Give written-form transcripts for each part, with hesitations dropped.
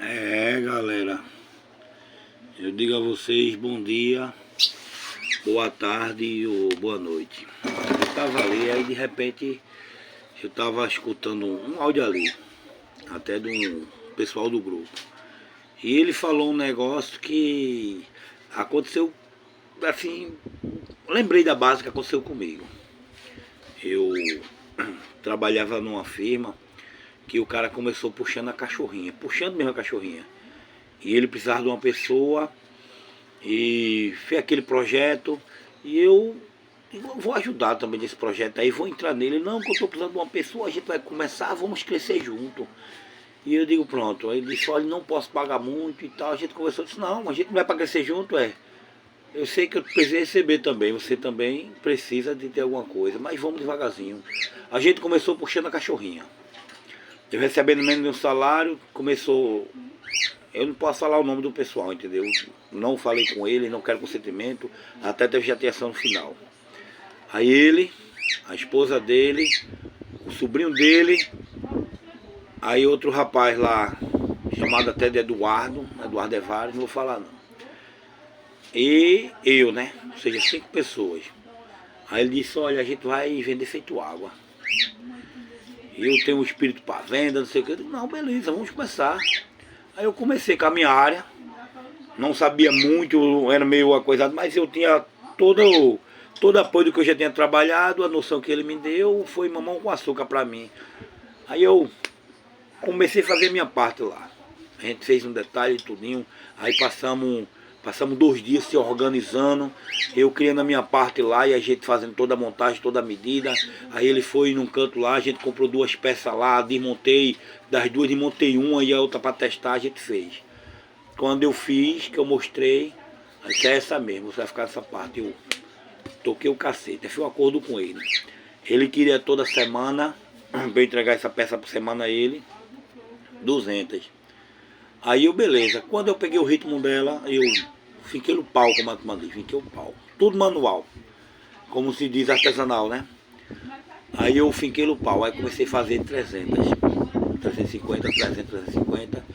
Galera, eu digo a vocês bom dia, boa tarde ou boa noite. Eu tava ali, aí de repente eu tava escutando um áudio ali, até do pessoal do grupo. E ele falou um negócio que aconteceu, assim, lembrei da base que aconteceu comigo. Eu trabalhava numa firma que o cara começou puxando a cachorrinha, puxando mesmo a cachorrinha. E ele precisava de uma pessoa e fez aquele projeto. E eu vou ajudar também nesse projeto aí, vou entrar nele. Não, que eu estou precisando de uma pessoa, a gente vai começar, vamos crescer junto. E eu digo, pronto. Aí ele disse, olha, não posso pagar muito e tal. A gente conversou, disse, não, a gente não vai para crescer junto, é. Eu sei que eu preciso receber também, você também precisa de ter alguma coisa, mas vamos devagarzinho. A gente começou puxando a cachorrinha. Eu recebendo menos de um salário, começou. Eu não posso falar o nome do pessoal, entendeu? Não falei com ele, não quero consentimento, até teve chateação no final. Aí ele, a esposa dele, o sobrinho dele, aí outro rapaz lá, chamado até de Eduardo Evares, não vou falar não. E eu, né? Ou seja, 5 pessoas. Aí ele disse, olha, a gente vai vender feito água. Eu tenho um espírito para venda, não sei o que. Eu digo, não, beleza, vamos começar. Aí eu comecei com a minha área, não sabia muito, era meio acoisado, mas eu tinha todo apoio do que eu já tinha trabalhado, a noção que ele me deu foi mamão com açúcar para mim. Aí eu comecei a fazer minha parte lá. A gente fez um detalhe, tudinho, aí passamos 2 dias se organizando, eu criando a minha parte lá e a gente fazendo toda a montagem, toda a medida. Aí ele foi num canto lá, a gente comprou 2 peças lá, desmontei, das 2 desmontei uma e a outra para testar, a gente fez. Quando eu fiz, que eu mostrei, aí é essa mesmo, você vai ficar nessa parte. Eu toquei o cacete, eu fiz um acordo com ele. Ele queria toda semana, para entregar essa peça por semana a ele, 200. Aí eu, beleza, quando eu peguei o ritmo dela, eu fiquei no pau, como eu mandei, fiquei o pau. Tudo manual, como se diz artesanal, né? Aí eu finquei no pau, aí comecei a fazer 350, 350.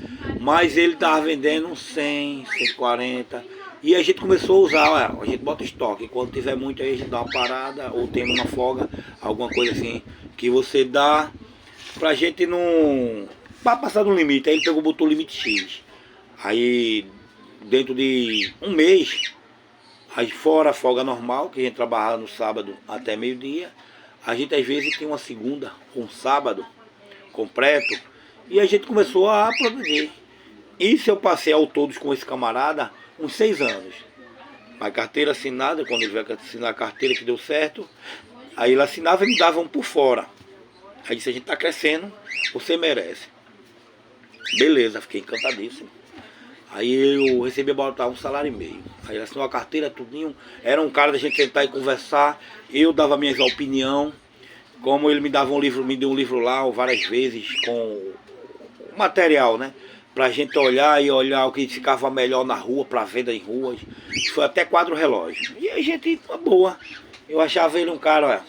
Mas ele tava vendendo 100, 140. E a gente começou a usar, a gente bota estoque. Quando tiver muito aí a gente dá uma parada, ou tem uma folga, alguma coisa assim, que você dá pra gente não... Pra passar do limite. Aí ele pegou, botou o limite X. Aí dentro de um mês, aí fora a folga normal, que a gente trabalhava no sábado até meio-dia, a gente às vezes tem uma segunda, um sábado completo, e a gente começou a produzir. Isso eu passei ao todos com esse camarada uns 6 anos. A carteira assinada, quando ele veio assinar a carteira que deu certo, aí ele assinava e me dava um por fora. Aí disse, a gente está crescendo, você merece. Beleza, fiquei encantadíssimo. Aí eu recebi botar 1,5 salário. Aí ele assinou a carteira, tudinho. Era um cara da gente sentar e conversar. Eu dava minhas opiniões. Como ele me dava um livro, me deu um livro lá várias vezes com material, né? Pra gente olhar e olhar o que ficava melhor na rua, pra venda em ruas. Foi até quadro relógio. E a gente, uma boa. Eu achava ele um cara, olha.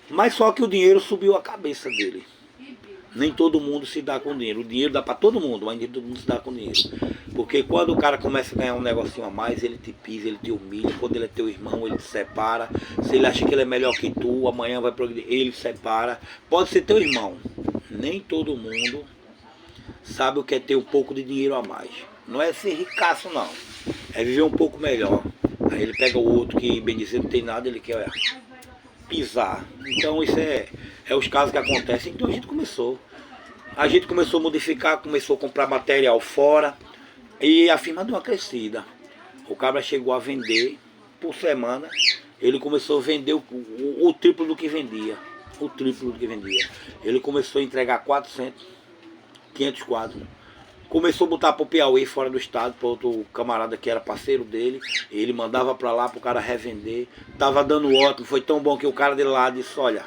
Mas só que o dinheiro subiu a cabeça dele. Nem todo mundo se dá com dinheiro. O dinheiro dá para todo mundo, mas nem todo mundo se dá com dinheiro. Porque quando o cara começa a ganhar um negocinho a mais, ele te pisa, ele te humilha. Quando ele é teu irmão, ele te separa. Se ele acha que ele é melhor que tu, amanhã vai progredir, ele separa. Pode ser teu irmão. Nem todo mundo sabe o que é ter um pouco de dinheiro a mais. Não é ser ricaço, não. É viver um pouco melhor. Aí ele pega o outro que, bem dizer, não tem nada, ele quer pisar. Então isso é os casos que acontecem. Então a gente começou a modificar, começou a comprar material fora e a firma deu uma crescida. O cabra chegou a vender por semana, ele começou a vender o triplo do que vendia. O triplo do que vendia. Ele começou a entregar 400, 500 quadros. Começou a botar para o Piauí, fora do estado, para outro camarada que era parceiro dele. Ele mandava para lá para o cara revender. Tava dando ótimo, foi tão bom que o cara de lá disse, olha,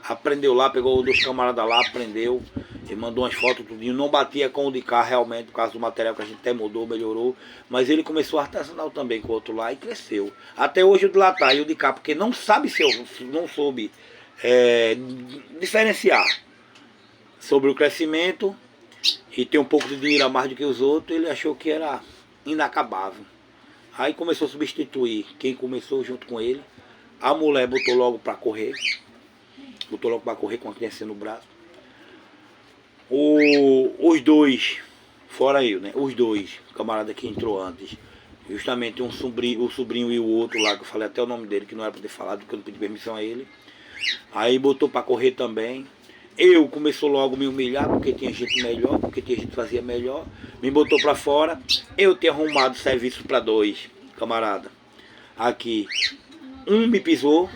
aprendeu lá, pegou 2 camaradas lá, aprendeu. Ele mandou umas fotos, tudinho. Não batia com o de cá realmente, por causa do material que a gente até mudou, melhorou. Mas ele começou artesanal também com o outro lá e cresceu. Até hoje o de lá tá e o de cá, porque não sabe se eu não soube diferenciar sobre o crescimento e tem um pouco de dinheiro a mais do que os outros, ele achou que era inacabável. Aí começou a substituir quem começou junto com ele. A mulher botou logo para correr. Botou logo para correr com a criança no braço. Os dois, fora eu, né? Os dois, o camarada que entrou antes, justamente o sobrinho e o outro lá, que eu falei até o nome dele, que não era para ter falado, porque eu não pedi permissão a ele. Aí botou para correr também. Eu começou logo a me humilhar, porque tinha gente melhor, porque tinha gente que fazia melhor. Me botou para fora. Eu tinha arrumado serviço para dois, camarada. Aqui, um me pisou.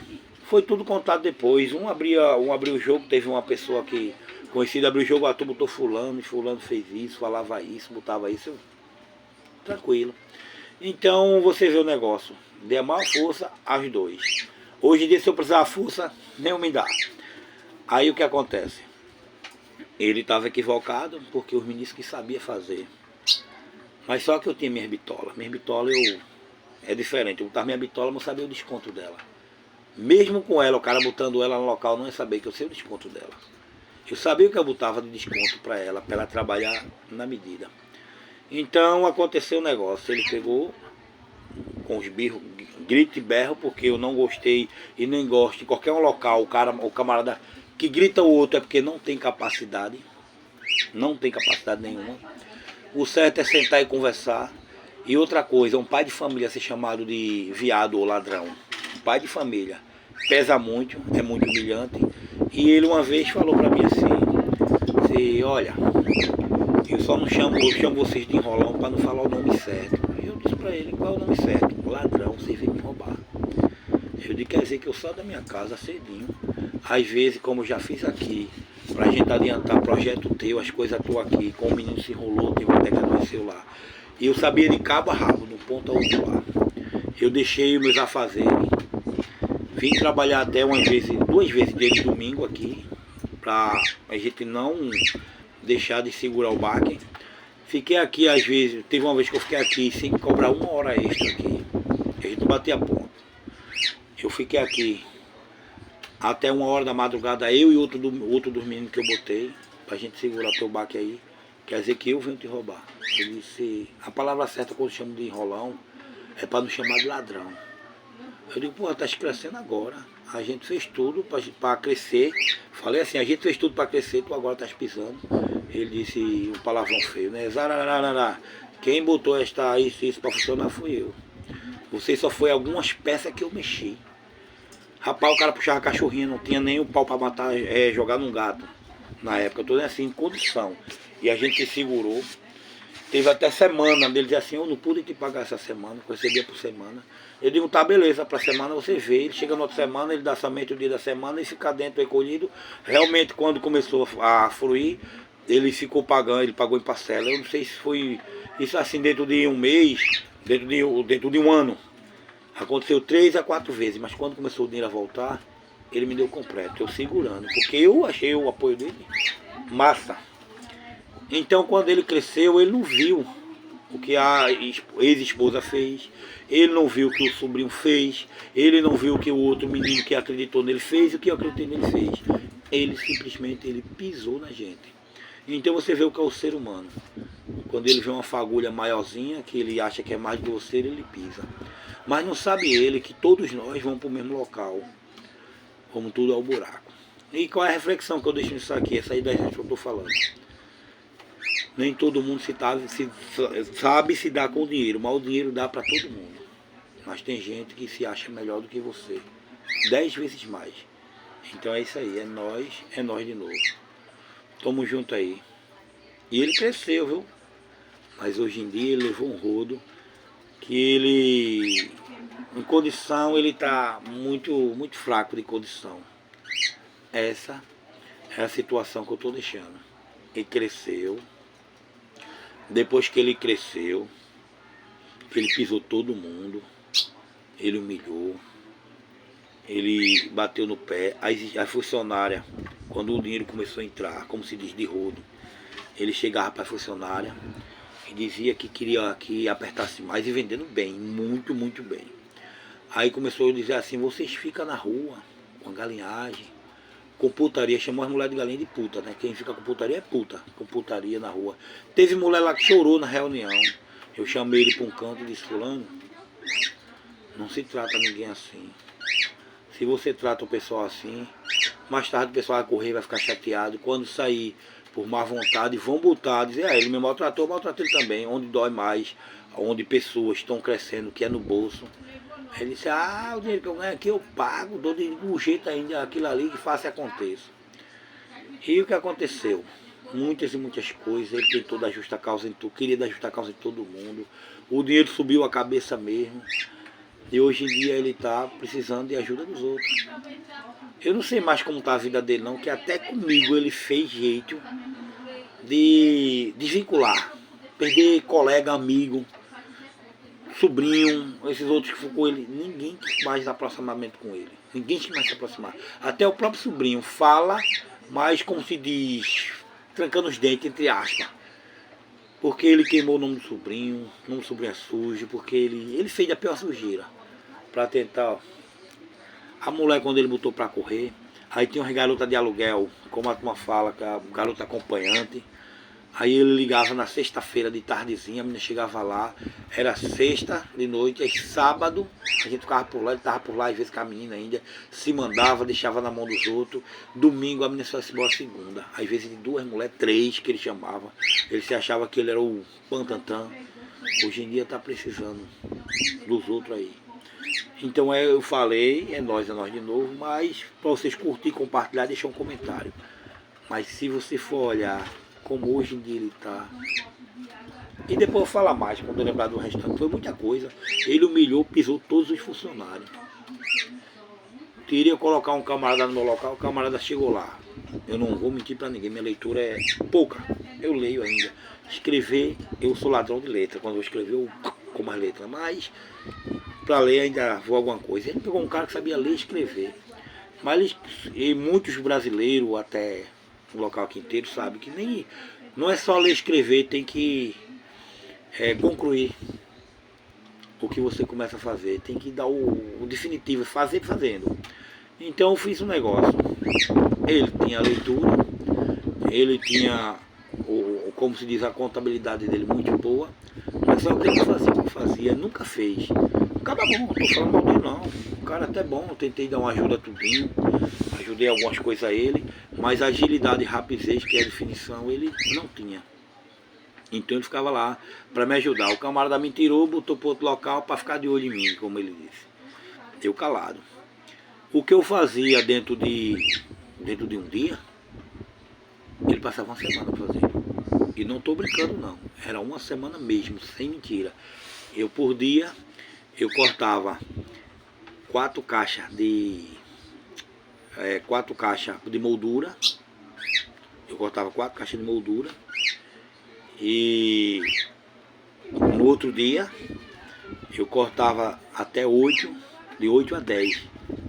Foi tudo contado depois. Um abriu o jogo, teve uma pessoa que conhecida abriu o jogo, tu botou fulano, e fulano fez isso, falava isso, botava isso. Tranquilo. Então você vê o negócio. Dê a maior força aos dois. Hoje em dia, se eu precisar de força, nem me dá. Aí o que acontece? Ele estava equivocado porque os meninos que sabia fazer. Mas só que eu tinha minhas bitolas. Minhas bitolas é diferente. Eu botava minha bitola, mas não sabia o desconto dela. Mesmo com ela, o cara botando ela no local, não ia saber que eu sei o desconto dela. Eu sabia o que eu botava de desconto para ela trabalhar na medida. Então aconteceu o negócio. Ele pegou com os birros, grito e berro, porque eu não gostei e nem gosto. Em qualquer um local, o camarada que grita o outro é porque não tem capacidade. Não tem capacidade nenhuma. O certo é sentar e conversar. E outra coisa, um pai de família ser chamado de viado ou ladrão. Um pai de família pesa muito, é muito humilhante. E ele uma vez falou pra mim assim, olha, eu só não chamo, eu chamo vocês de enrolão para não falar o nome certo. Eu disse pra ele, qual é o nome certo? Ladrão, você veio me roubar. Eu disse, quer dizer que eu saio da minha casa cedinho. Às vezes, como eu já fiz aqui, pra gente adiantar projeto teu, as coisas tuas aqui, como o menino se enrolou, teve até que adoeceu lá. E eu sabia de cabo a rabo, do ponto ao outro lá. Eu deixei os meus afazeres. Vim trabalhar até duas vezes desde domingo aqui, pra a gente não deixar de segurar o baque. Fiquei aqui às vezes, teve uma vez que eu fiquei aqui sem cobrar uma hora extra aqui. A gente não batia ponto. Eu fiquei aqui até 1 hora da madrugada, eu e outro dos meninos que eu botei, pra gente segurar teu baque aí. Quer dizer que eu venho te roubar. Eu disse, a palavra certa quando chamo de enrolão é para não chamar de ladrão. Eu digo, pô, tá crescendo agora. A gente fez tudo para crescer. Falei assim, a gente fez tudo para crescer, tu agora estás pisando. Ele disse um palavrão feio, né? Zarararará. Quem botou isso para funcionar fui eu. Você só foi algumas peças que eu mexi. Rapaz, o cara puxava cachorrinho, não tinha nem o pau para matar, jogar num gato. Na época, eu tô assim, em condição. E a gente se segurou. Teve até semana, ele dizia assim, eu não pude te pagar essa semana, eu recebia por semana. Eu digo, tá, beleza, pra semana você vê. Ele chega na outra semana, ele dá somente o dia da semana e fica dentro recolhido. Realmente, quando começou a fluir, ele ficou pagando, ele pagou em parcela. Eu não sei se foi isso assim dentro de um mês, dentro de um ano. Aconteceu 3 a 4 vezes, mas quando começou o dinheiro a voltar, ele me deu completo, eu segurando, porque eu achei o apoio dele massa. Então quando ele cresceu, ele não viu o que a ex-esposa fez, ele não viu o que o sobrinho fez, ele não viu o que o outro menino que acreditou nele fez, o que eu acreditei nele fez. Ele simplesmente pisou na gente. Então você vê o que é o ser humano. Quando ele vê uma fagulha maiorzinha, que ele acha que é mais do que você, ele pisa. Mas não sabe ele que todos nós vamos para o mesmo local. Vamos tudo ao buraco. E qual é a reflexão que eu deixo nisso aqui? Essa aí da gente que eu estou falando. Nem todo mundo sabe se dar com o dinheiro, mas o dinheiro dá para todo mundo. Mas tem gente que se acha melhor do que você. 10 vezes mais. Então é isso aí, é nós de novo. Tamo junto aí. E ele cresceu, viu? Mas hoje em dia ele levou um rodo que ele, em condição, ele está muito fraco de condição. Essa é a situação que eu estou deixando. Ele cresceu. Depois que ele cresceu, ele pisou todo mundo, ele humilhou, ele bateu no pé. A funcionária, quando o dinheiro começou a entrar, como se diz, de rodo, ele chegava para a funcionária e dizia que queria que apertasse mais e vendendo bem, muito bem. Aí começou a dizer assim, vocês ficam na rua com a galinhagem, com putaria, chamou as mulheres de galinha de puta, né? Quem fica com putaria é puta, com putaria na rua. Teve mulher lá que chorou na reunião. Eu chamei ele para um canto e disse, fulano, não se trata ninguém assim. Se você trata o pessoal assim, mais tarde o pessoal vai correr, vai ficar chateado. Quando sair por má vontade, vão botar, dizer, ele me maltratou, maltratou ele também. Onde dói mais, onde pessoas estão crescendo, que é no bolso. Ele disse, o dinheiro que eu ganho aqui eu pago, dou de um jeito ainda aquilo ali que faça e aconteça. E o que aconteceu? Muitas e muitas coisas, ele tentou dar justa causa em tudo, queria dar justa causa em todo mundo. O dinheiro subiu a cabeça mesmo. E hoje em dia ele está precisando de ajuda dos outros. Eu não sei mais como está a vida dele não, que até comigo ele fez jeito de desvincular. Perder colega, amigo, sobrinho, esses outros que ficou com ele, ninguém quis mais aproximamento com ele. Ninguém quis mais se aproximar. Até o próprio sobrinho fala, mas como se diz, trancando os dentes, entre aspas. Porque ele queimou o nome do sobrinho é sujo, porque ele fez a pior sujeira. Pra tentar. A mulher, quando ele botou pra correr, aí tinha umas garotas de aluguel, como a turma fala, que a garota acompanhante. Aí ele ligava na sexta-feira de tardezinha, a menina chegava lá, era sexta de noite, aí sábado, a gente ficava por lá, ele estava por lá, às vezes com a menina ainda, se mandava, deixava na mão dos outros. Domingo a menina só se embora segunda. Às vezes de duas mulheres, três que ele chamava. Ele se achava que ele era o pantantã. Hoje em dia está precisando dos outros aí. Então eu falei, é nós de novo, mas para vocês curtir, compartilhar, deixar um comentário. Mas se você for olhar como hoje em dia ele está. E depois eu vou falar mais, quando eu lembrar do restante, foi muita coisa. Ele humilhou, pisou todos os funcionários. Queria colocar um camarada no meu local, o camarada chegou lá. Eu não vou mentir para ninguém, minha leitura é pouca. Eu leio ainda. Escrever, eu sou ladrão de letra. Quando eu escrever, eu como as letras. Mas para ler ainda vou alguma coisa. Ele pegou um cara que sabia ler e escrever. Mas e muitos brasileiros, até o local aqui inteiro, sabe que nem não é só ler e escrever, tem que concluir o que você começa a fazer, tem que dar o definitivo, fazer fazendo. Então eu fiz um negócio. Ele tinha a leitura, ele tinha, como se diz, a contabilidade dele muito boa, mas só que ele fazia o que fazia, nunca fez. O cara bom, não estou falando mal dele não, o cara até bom, eu tentei dar uma ajuda a tudinho, ajudei algumas coisas a ele, mas agilidade e rapidez, que é a definição, ele não tinha. Então ele ficava lá para me ajudar. O camarada me tirou, botou para outro local para ficar de olho em mim, como ele disse. Eu calado. O que eu fazia dentro de um dia, ele passava uma semana fazendo. E não estou brincando não, era uma semana mesmo, sem mentira. Eu por dia, eu cortava 4 caixas de moldura. Eu cortava 4 caixas de moldura. E no outro dia eu cortava até 8, de 8 a 10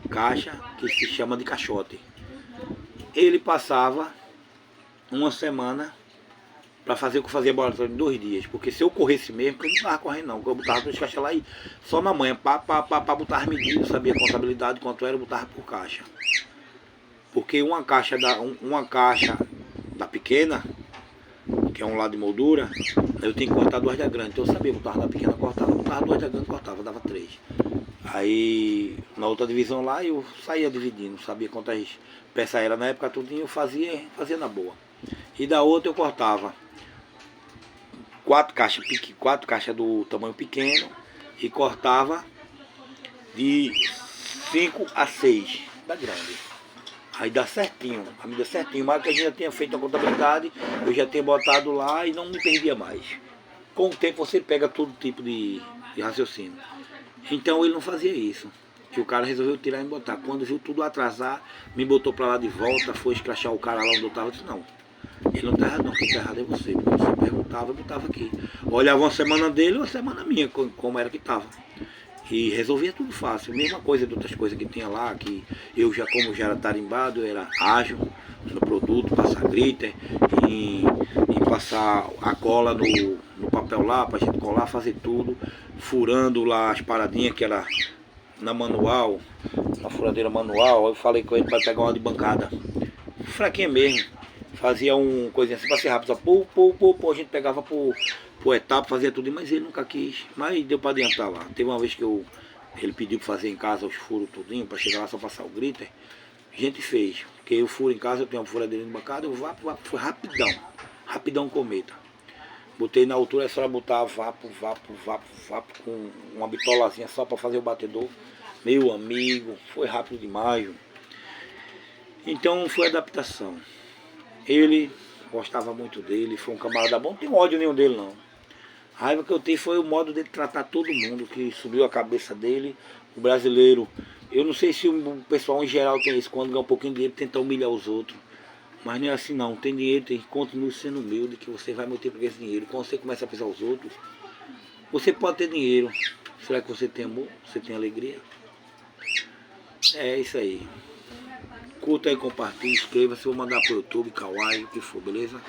caixa, que se chama de caixote. Ele passava uma semana para fazer o que eu fazia em 2 dias, porque se eu corresse mesmo, porque eu não estava correndo não, eu botava 2 caixas lá e só na manhã, para botar as medidas, sabia a contabilidade, quanto era, eu botava por caixa. Porque uma caixa da pequena, que é um lado de moldura, eu tenho que cortar 2 da grande. Então eu sabia, botava da pequena, cortava, botava 2 da grande, cortava, dava 3. Aí na outra divisão lá eu saía dividindo, sabia quantas peças era na época, tudinho eu fazia na boa. E da outra eu cortava 4 caixas do tamanho pequeno e cortava de 5 a 6 da grande. Aí dá certinho, a medida certinho, mas que a gente já tinha feito a contabilidade, eu já tinha botado lá e não me perdia mais. Com o tempo você pega todo tipo de raciocínio. Então ele não fazia isso. Que o cara resolveu tirar e me botar. Quando viu tudo atrasar, me botou pra lá de volta, foi escrachar o cara lá onde eu tava. Eu disse, não, ele não tá errado não, quem tá errado é você. Porque você perguntava, eu botava aqui. Olhava uma semana dele e uma semana minha, como era que tava. E resolvia tudo fácil. Mesma coisa de outras coisas que tinha lá, que eu já, como já era tarimbado, eu era ágil no produto, passar glitter, em passar a cola no papel lá, pra gente colar, fazer tudo, furando lá as paradinhas que era na manual, na furadeira manual, eu falei com ele para pegar uma de bancada. Fraquinha mesmo. Fazia um coisinha assim para ser rápido. A gente pegava por etapa, fazia tudo, mas ele nunca quis. Mas deu para adiantar lá. Teve uma vez que ele pediu para fazer em casa os furos tudinho, para chegar lá só passar o glitter. A gente fez. Porque eu furo em casa, eu tenho uma furadeira de bancada, eu vapo, foi rapidão. Rapidão cometa. Botei na altura, é só botar vapo, com uma bitolazinha só para fazer o batedor. Meu amigo, foi rápido demais. Viu? Então foi adaptação. Ele gostava muito dele, foi um camarada bom, não tem ódio nenhum dele não. A raiva que eu tenho foi o modo dele tratar todo mundo, que subiu a cabeça dele. O brasileiro, eu não sei se o pessoal em geral tem isso, quando ganha um pouquinho de dinheiro, tenta humilhar os outros. Mas não é assim não, tem dinheiro, continue sendo humilde, que você vai multiplicar esse dinheiro. Quando você começa a pisar os outros, você pode ter dinheiro. Será que você tem amor? Você tem alegria? É isso aí. Curta aí, compartilhe, inscreva-se, vou mandar pro YouTube, Kawaii, o que for, beleza?